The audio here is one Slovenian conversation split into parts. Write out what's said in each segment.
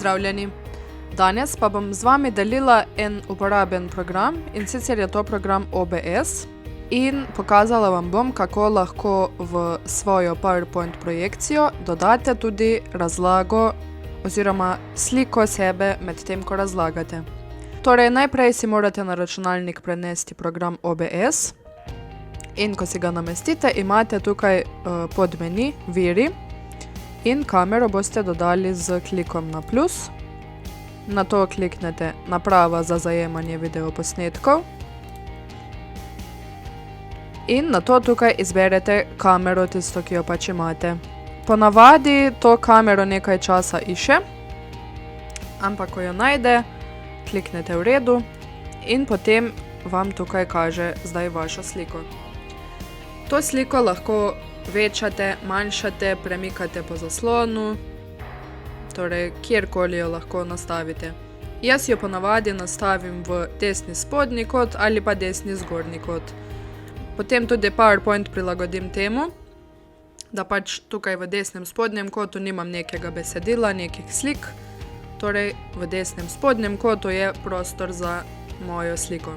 Pozdravljeni! Danes pa bom z vami delila en uporaben program, in sicer je to program OBS, in pokazala vam bom, kako lahko v svojo PowerPoint projekcijo dodate tudi razlago oziroma sliko sebe med tem, ko razlagate. Torej, najprej si morate na računalnik prenesti program OBS in ko si ga namestite, imate tukaj podmeni Viri in kamero boste dodali z klikom na plus. Nato kliknete Naprava za zajemanje videoposnetkov in nato tukaj izberete kamero, tisto, ki jo pač imate. Ponavadi to kamero nekaj časa išče, ampak ko jo najde, kliknete v redu in potem vam tukaj kaže zdaj vašo sliko. To sliko lahko večate, manjšate, premikate po zaslonu, torej kjerkoli jo lahko nastavite. Jaz jo ponavadi nastavim v desni spodnji kot ali pa desni zgornji kot. Potem tudi PowerPoint prilagodim temu, da pač tukaj v desnem spodnjem kotu nimam nekega besedila, nekih slik, torej v desnem spodnjem kotu je prostor za mojo sliko.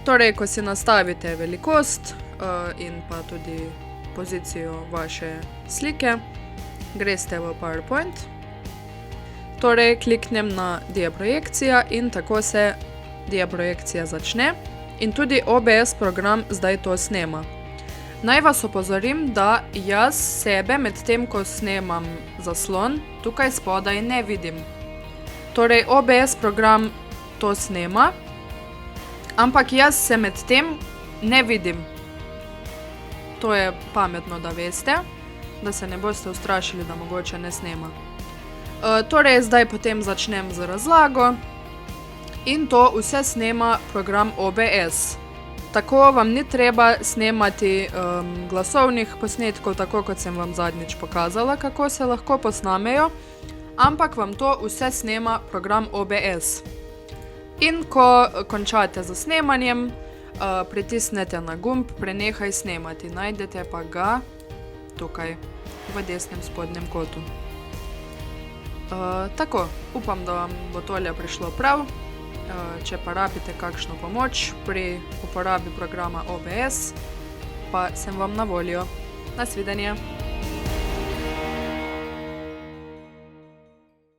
Torej, ko si nastavite velikost in pa tudi pozicijo vaše slike, greste v PowerPoint. Torej, kliknem na diaprojekcija in tako se diaprojekcija začne in tudi OBS program zdaj to snema. Naj vas opozorim, da jaz sebe med tem, ko snemam zaslon, tukaj spodaj ne vidim. Torej, OBS program to snema, ampak jaz se med tem ne vidim. To je pametno, da veste, da se ne boste ustrašili, da mogoče ne snema. Torej, zdaj potem začnem z razlago in to vse snema program OBS. Tako vam ni treba snemati glasovnih posnetkov, tako kot sem vam zadnjič pokazala, kako se lahko posnamejo, ampak vam to vse snema program OBS. In ko končate z snemanjem, pritisnete na gumb Prenehaj snemati, najdete pa ga tukaj v desnem spodnjem kotu. Tako, upam, da vam bo tole prišlo prav. Če pa rabite kakšno pomoč pri uporabi programa OBS, pa sem vam na voljo. Nasvidenje!